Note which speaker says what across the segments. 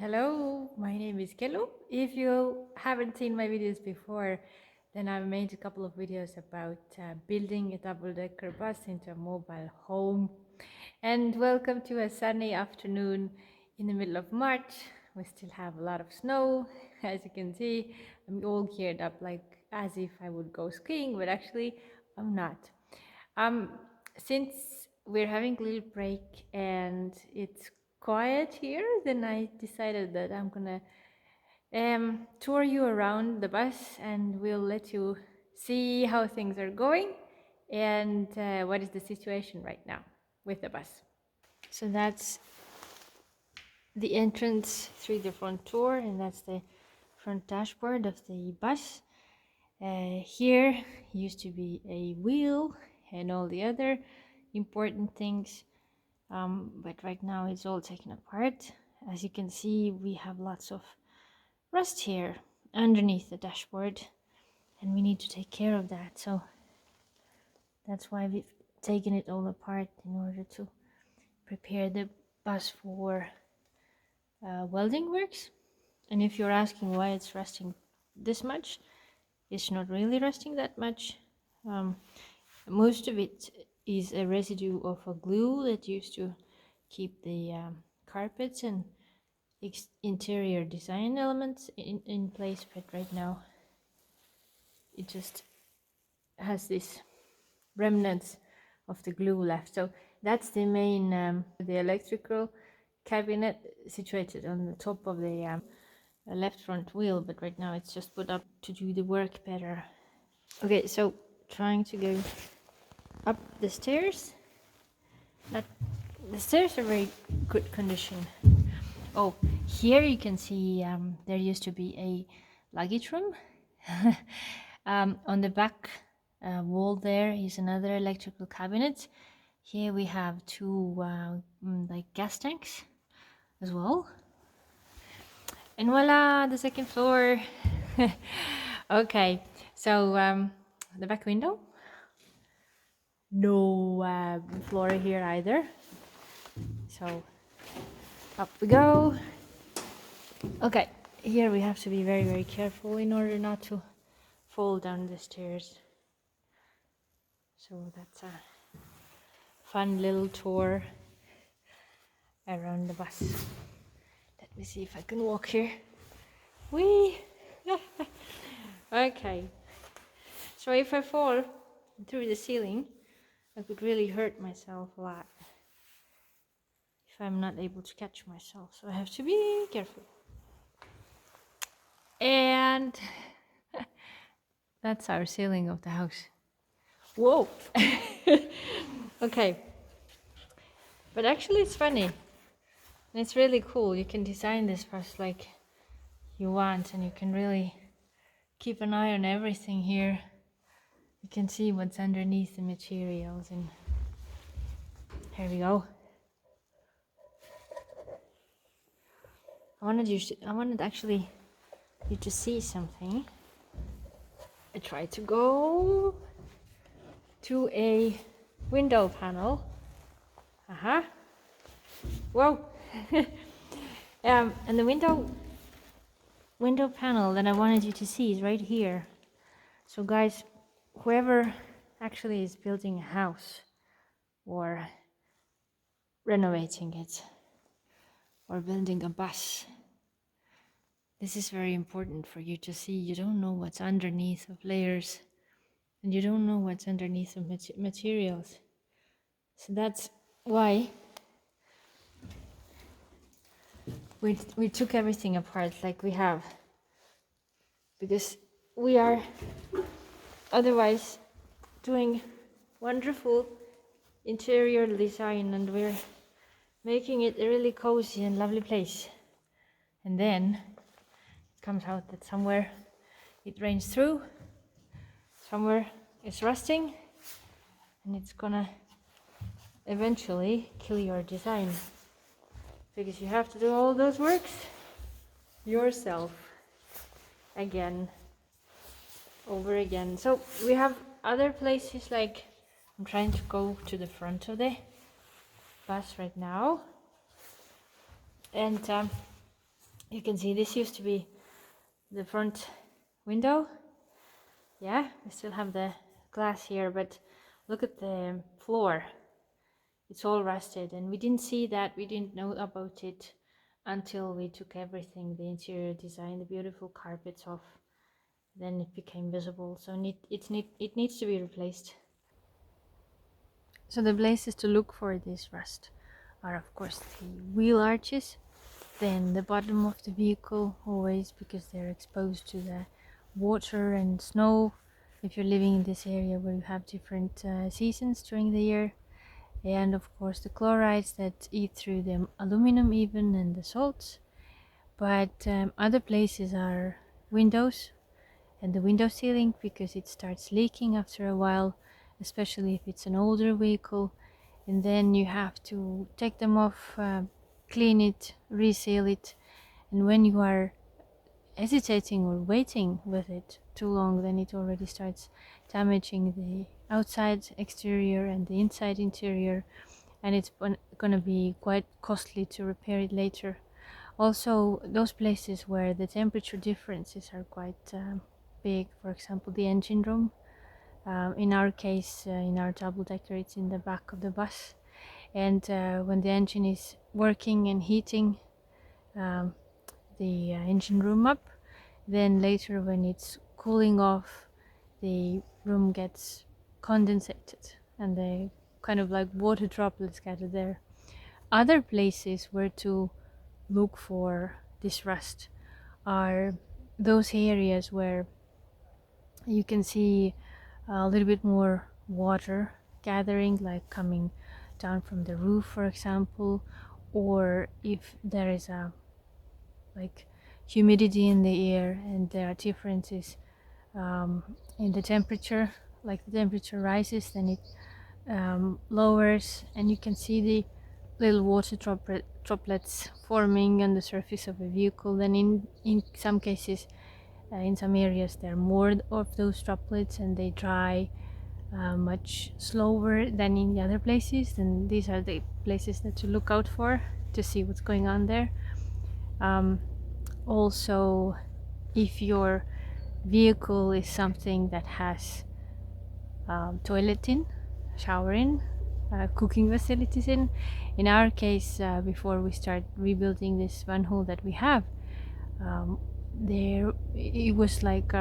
Speaker 1: Hello, my name is Kelu. If you haven't seen my videos before, then I've made a couple of videos about building a double-decker bus into a mobile home. And welcome to a sunny afternoon in the middle of March. We still have a lot of snow. As you can see, I'm all geared up like as if I would go skiing, but actually I'm not. Um, since we're having a little break and it's quiet here, then I decided that I'm gonna tour you around the bus and we'll let you see how things are going and what is the situation right now with the bus. So that's the entrance through the front door, and that's the front dashboard of the bus. Here used to be a wheel and all the other important things, but right now it's all taken apart. As you can see, we have lots of rust here underneath the dashboard, and we need to take care of that. So that's why we've taken it all apart in order to prepare the bus for welding works. And if you're asking why it's rusting this much, it's not really rusting that much. Most of it is a residue of a glue that used to keep the carpets and interior design elements in place, but right now it just has this remnants of the glue left. So that's the main the electrical cabinet situated on the top of the left front wheel, but right now it's just put up to do the work better. Okay, so trying to go up the stairs. The stairs are very good condition. Oh, here you can see there used to be a luggage room. On the back wall there is another electrical cabinet. Here we have two like gas tanks as well. And voila, the second floor. Okay, so the back window. No floor here either. So up we go. Okay, here we have to be very, very careful in order not to fall down the stairs. So that's a fun little tour around the bus. Let me see if I can walk here. Whee! Okay. So if I fall through the ceiling, I could really hurt myself a lot if I'm not able to catch myself. So I have to be careful. And that's our ceiling of the house. Whoa! Okay. But actually it's funny. And it's really cool. You can design this bus like you want, and you can really keep an eye on everything here. You can see what's underneath the materials, and here we go. I wanted actually you to see something. I tried to go to a window panel. Whoa. And the window panel that I wanted you to see is right here. So guys, whoever actually is building a house or renovating it or building a bus, this is very important for you to see. You don't know what's underneath of layers, and you don't know what's underneath of materials. So that's why we took everything apart like we have, because we are otherwise doing wonderful interior design, and we're making it a really cozy and lovely place, and then it comes out that somewhere it rains through, somewhere it's rusting, and it's gonna eventually kill your design, because you have to do all those works yourself again, over again. So we have other places, like I'm trying to go to the front of the bus right now, and You can see this used to be the front window. Yeah, we still have the glass here, but look at the floor. It's all rusted, and we didn't see that, we didn't know about it until we took everything, the interior design, the beautiful carpets off. Then it became visible, so it needs to be replaced. So the places to look for this rust are of course the wheel arches, then the bottom of the vehicle, always, because they're exposed to the water and snow if you're living in this area where you have different seasons during the year. And of course the chlorides that eat through the aluminum even, and the salts. But other places are windows and the window sealing, because it starts leaking after a while, especially if it's an older vehicle. And then you have to take them off, clean it, reseal it. And when you are hesitating or waiting with it too long, then it already starts damaging the outside exterior and the inside interior, and it's going to be quite costly to repair it later. Also, those places where the temperature differences are quite big, for example the engine room, in our case, in our double decker, it's in the back of the bus, and when the engine is working and heating um, the engine room up, then later when it's cooling off, the room gets condensated and the kind of like water droplets gather there. Other places where to look for this rust are those areas where you can see a little bit more water gathering, like coming down from the roof, for example, or if there is a like humidity in the air and there are differences in the temperature, like the temperature rises, then it lowers, and you can see the little water droplets forming on the surface of a vehicle. Then in some cases, in some areas, there are more of those droplets and they dry much slower than in the other places. And these are the places that to look out for to see what's going on there. Also, if your vehicle is something that has toilet in, shower in, cooking facilities in our case, before we start rebuilding this van Hool that we have, there it was like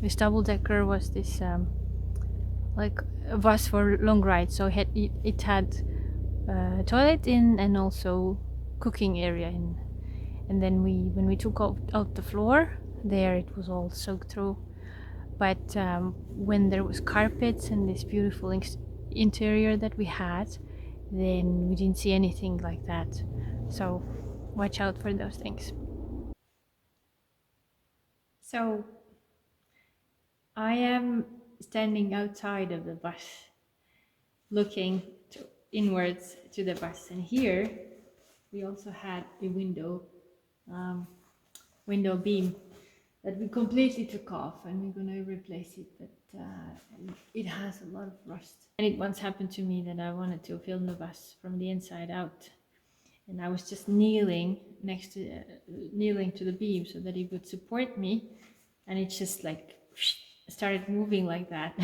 Speaker 1: this double decker was this like a bus for long rides, so it had toilet in and also cooking area in. And then when we took out the floor there, it was all soaked through. But when there was carpets and this beautiful interior that we had, then we didn't see anything like that. So watch out for those things. So I am standing outside of the bus, looking inwards to the bus, and here we also had a um, window beam that we completely took off, and we're going to replace it, but it has a lot of rust. And it once happened to me that I wanted to film the bus from the inside out, and I was just kneeling kneeling to the beam so that it would support me, and it just like started moving like that.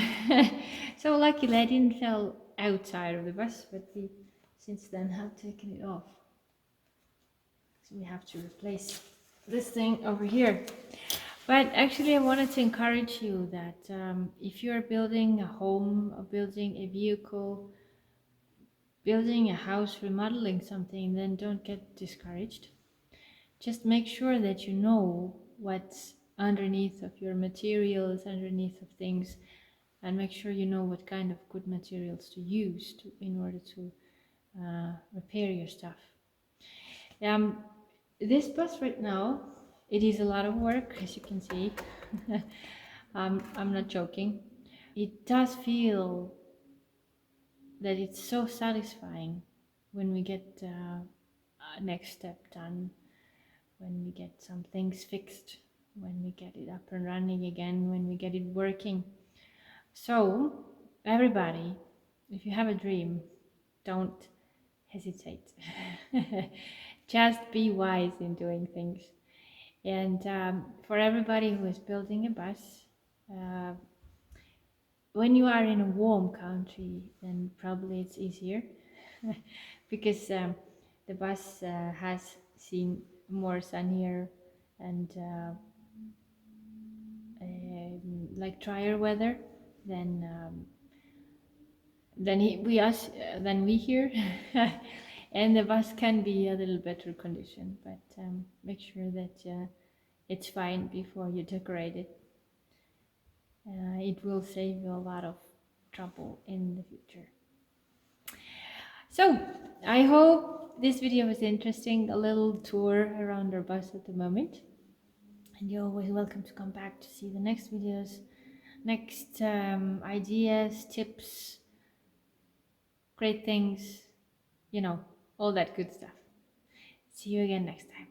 Speaker 1: So luckily I didn't fell outside of the bus, but we since then have taken it off. So we have to replace this thing over here. But actually, I wanted to encourage you that if you're building a home, or building a vehicle, building a house, remodeling something, then don't get discouraged. Just make sure that you know what's underneath of your materials, underneath of things, and make sure you know what kind of good materials to use in order to repair your stuff. This bus right now, it is a lot of work, as you can see. I'm not joking. It does feel that it's so satisfying when we get a next step done, when we get some things fixed, when we get it up and running again, when we get it working. So, everybody, if you have a dream, don't hesitate. Just be wise in doing things. And for everybody who is building a bus, uh, when you are in a warm country, then probably it's easier because the bus has seen more sun here and like drier weather than than we here. And the bus can be a little better condition, but make sure that it's fine before you decorate it. It will save you a lot of trouble in the future. So I hope this video was interesting, a little tour around our bus at the moment. And you're always welcome to come back to see the next videos, next ideas, tips, great things, you know, all that good stuff. See you again next time.